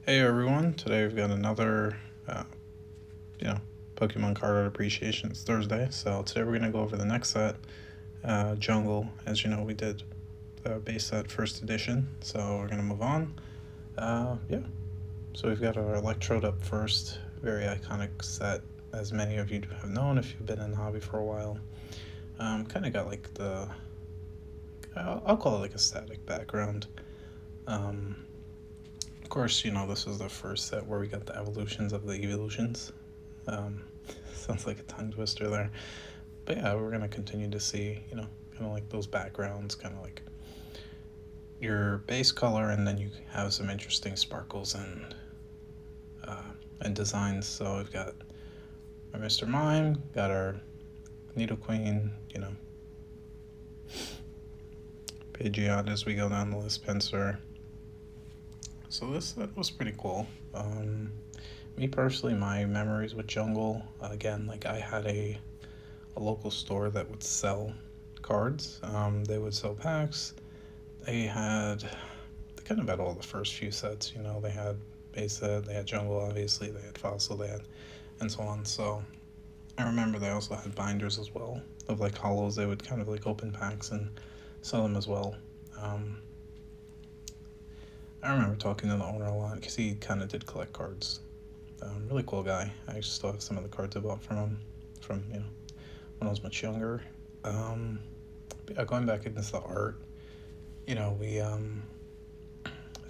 Hey everyone, today we've got another, uh, you know, Pokemon Card Art Appreciation. It's Thursday, so today we're going to go over the next set, Jungle. As you know, we did the base set first edition, so we're going to move on. Yeah, so we've got our Electrode up first, very iconic set, as many of you have known if you've been in the hobby for a while. Kind of got like I'll call it like a static background. Um, of course, this is the first set where we got the evolutions of the evolutions. Um, Sounds like a tongue twister there. But yeah, we're going to continue to see, kind of like those backgrounds, kind of like your base color, and then you have some interesting sparkles and designs. So we've got our Mr. Mime, got our Nidoqueen, Pidgeot as we go down the list, Pinsir. So this was pretty cool. Me personally, my memories with Jungle, again, like I had a local store that would sell cards. They would sell packs. They kind of had all the first few sets. They had base set, they had Jungle, obviously, they had Fossil, they had, and so on. So I remember they also had binders as well of like hollows. They would kind of like open packs and sell them as well. I remember talking to the owner a lot because he kind of did collect cards. Really cool guy. I still have some of the cards I bought from him from when I was much younger. But yeah, going back into the art, we I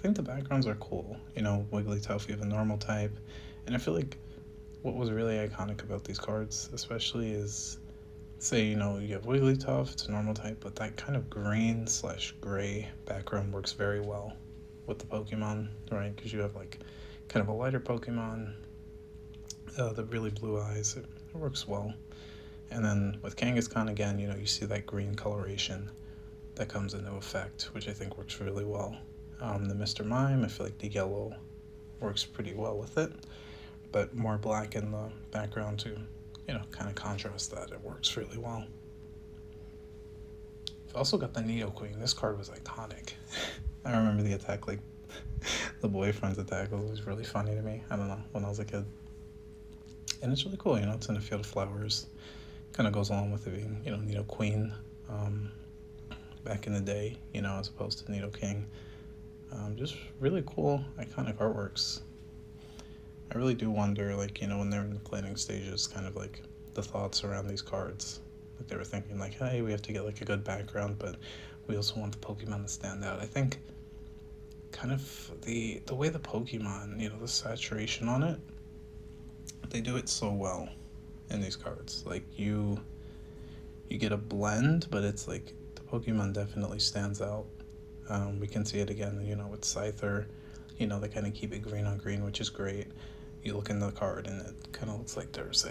think the backgrounds are cool. Wigglytuff, you have a normal type, and I feel like what was really iconic about these cards, especially, is say you have Wigglytuff, it's a normal type, but that kind of green/gray background works very well with the Pokemon, right? Because you have like kind of a lighter Pokemon, the really blue eyes, it works well. And then with Kangaskhan again, you see that green coloration that comes into effect, which I think works really well. The Mr. Mime, I feel like the yellow works pretty well with it, but more black in the background to, kind of contrast that. It works really well. I've also got the Nidoqueen. This card was iconic. I remember the attack, like the boyfriend's attack was really funny to me. I don't know, when I was a kid. And it's really cool, it's in a field of flowers. Kind of goes along with it being, Nidoqueen back in the day, as opposed to Nidoking. Just really cool, iconic artworks. I really do wonder, like, when they're in the planning stages, kind of like the thoughts around these cards. Like they were thinking, like, hey, we have to get like a good background, but we also want the Pokemon to stand out. I think kind of the way the Pokemon, the saturation on it, they do it so well in these cards. Like you get a blend, but it's like the Pokemon definitely stands out. We can see it again, with Scyther. They kind of keep it green on green, which is great. You look in the card, and it kind of looks like there's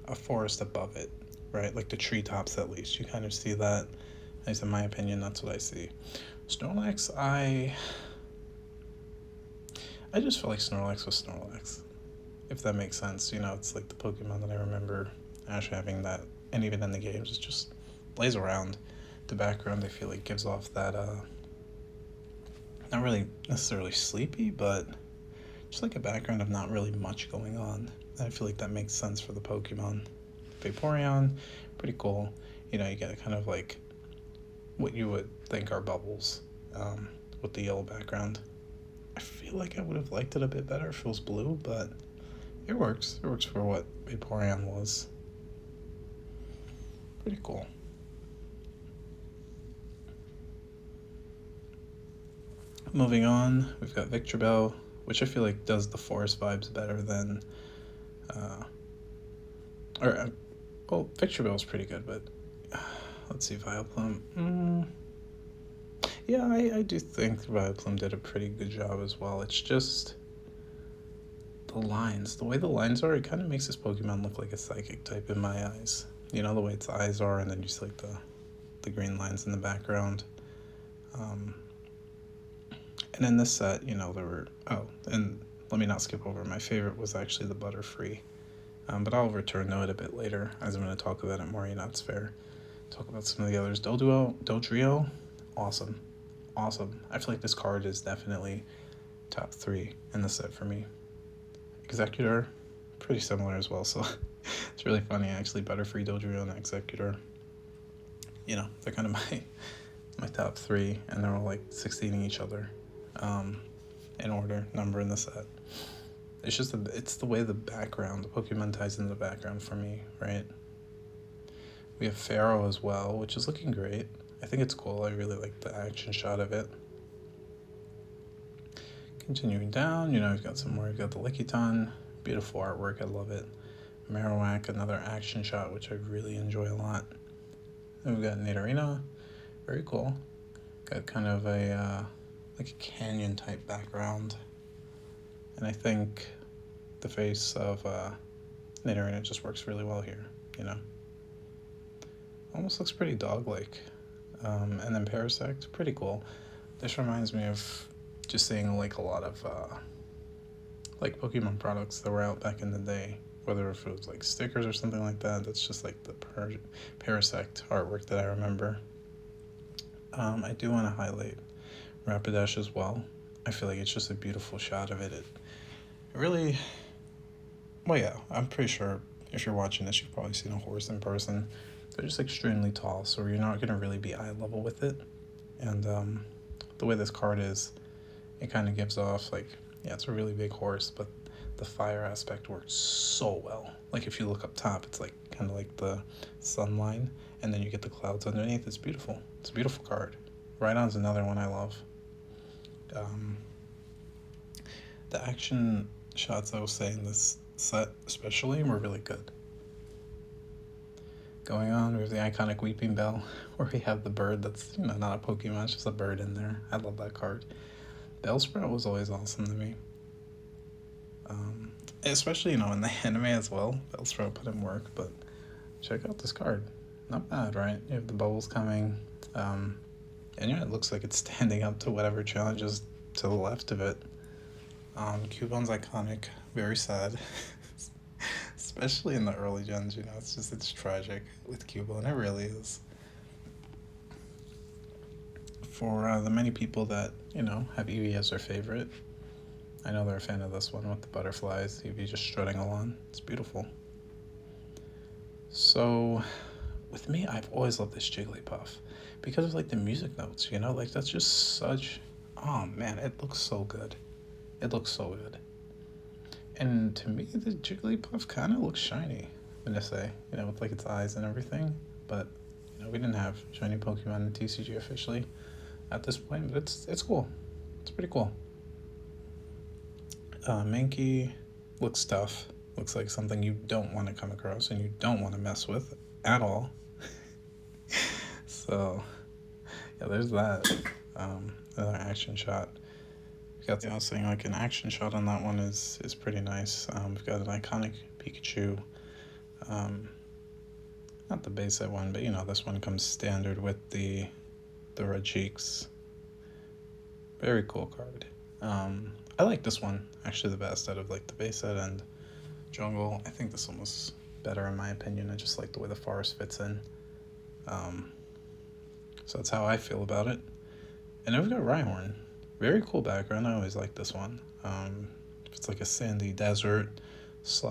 a forest above it, right? Like the treetops, at least. You kind of see that. At least in my opinion, that's what I see. Snorlax, I just feel like Snorlax was Snorlax, if that makes sense. It's like the Pokemon that I remember Ash having that, and even in the games, it just lays around. The background, I feel like, gives off that, not really necessarily sleepy, but just like a background of not really much going on. I feel like that makes sense for the Pokemon. Vaporeon, pretty cool. You get kind of like what you would think are bubbles with the yellow background. I feel like I would have liked it a bit better if it was blue, but it works. It works for what Vaporeon was. Pretty cool. Moving on, we've got Victreebel, which I feel like does the forest vibes better than, Victreebel is pretty good, but let's see, Vileplume. Yeah, I do think Vileplume did a pretty good job as well. It's just the lines, the way the lines are, it kind of makes this Pokemon look like a psychic type in my eyes. The way its eyes are, and then you see like the green lines in the background. And in this set, there were, and let me not skip over, my favorite was actually the Butterfree. But I'll return to it a bit later, as I'm going to talk about it more. It's fair. Talk about some of the others. Dodrio, awesome. I feel like this card is definitely top 3 in the set for me. Executor, pretty similar as well, so it's really funny actually. Butterfree, Dodrio, and Executor, they're kind of my top 3, and they're all like succeeding each other in order, number in the set. It's just it's the way the Pokemon ties into the background for me, right? We have Pharaoh as well, which is looking great. I think it's cool. I really like the action shot of it. Continuing down, we've got some more. We've got the Lickitung, beautiful artwork. I love it. Marowak, another action shot, which I really enjoy a lot. Then we've got Nidorina, very cool. Got kind of a like a canyon type background, and I think the face of Nidorina just works really well here. Almost looks pretty dog-like. And then Parasect, pretty cool. This reminds me of just seeing like a lot of like Pokemon products that were out back in the day, whether if it was like stickers or something like that. That's just like the Parasect artwork that I remember. I do want to highlight Rapidash as well. I feel like it's just a beautiful shot of it. It really, well, yeah, I'm pretty sure if you're watching this, you've probably seen a horse in person. They're just extremely tall, so you're not going to really be eye level with it. And the way this card is, it kind of gives off like, yeah, it's a really big horse, but the fire aspect works so well. Like if you look up top, it's like kind of like the sun line, and then you get the clouds underneath. It's beautiful. It's a beautiful card. Rhydon's another one I love. The action shots I was saying this set especially were really good. Going on, we have the iconic Weeping Bell, where we have the bird that's, not a Pokemon, it's just a bird in there. I love that card. Bellsprout was always awesome to me. Especially, in the anime as well. Bellsprout put in work, but check out this card. Not bad, right? You have the bubbles coming. And it looks like it's standing up to whatever challenges to the left of it. Cubon's iconic, very sad. Especially in the early gens, it's tragic with Cubone, it really is. For the many people that, have Eevee as their favorite, I know they're a fan of this one with the butterflies, Eevee just strutting along. It's beautiful. So, with me, I've always loved this Jigglypuff because of, like, the music notes, Like, that's just such... Oh, man, it looks so good. It looks so good. And to me, the Jigglypuff kind of looks shiny, I'm gonna say, with like its eyes and everything. But, we didn't have shiny Pokemon in TCG officially at this point, but it's cool. It's pretty cool. Mankey looks tough. Looks like something you don't want to come across and you don't want to mess with at all. So, yeah, there's that. Another action shot. I was saying, like, an action shot on that one is pretty nice. We've got an iconic Pikachu. Not the base set one, but this one comes standard with the red cheeks. Very cool card. I like this one actually the best out of like the base set and jungle. I think this one was better in my opinion. I just like the way the forest fits in. So that's how I feel about it. And then we've got Rhyhorn. Very cool background. I always like this one. It's like a sandy desert /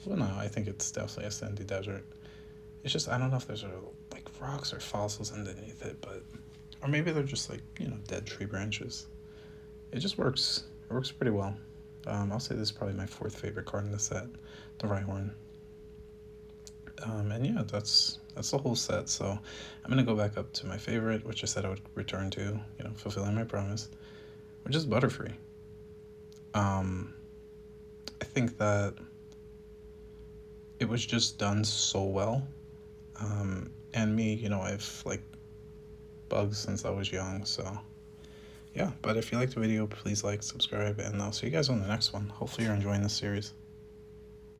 well, no, I think it's definitely a sandy desert. It's just, I don't know if there's like rocks or fossils underneath it, but, or maybe they're just like, dead tree branches. It just works. It works pretty well. I'll say this is probably my 4th favorite card in the set, the Rhyhorn. And yeah, that's the whole set. So I'm going to go back up to my favorite, which I said I would return to, fulfilling my promise, which is Butterfree. I think that it was just done so well. And me, I've like bugs since I was young. So yeah, but if you liked the video, please like, subscribe, and I'll see you guys on the next one. Hopefully you're enjoying this series.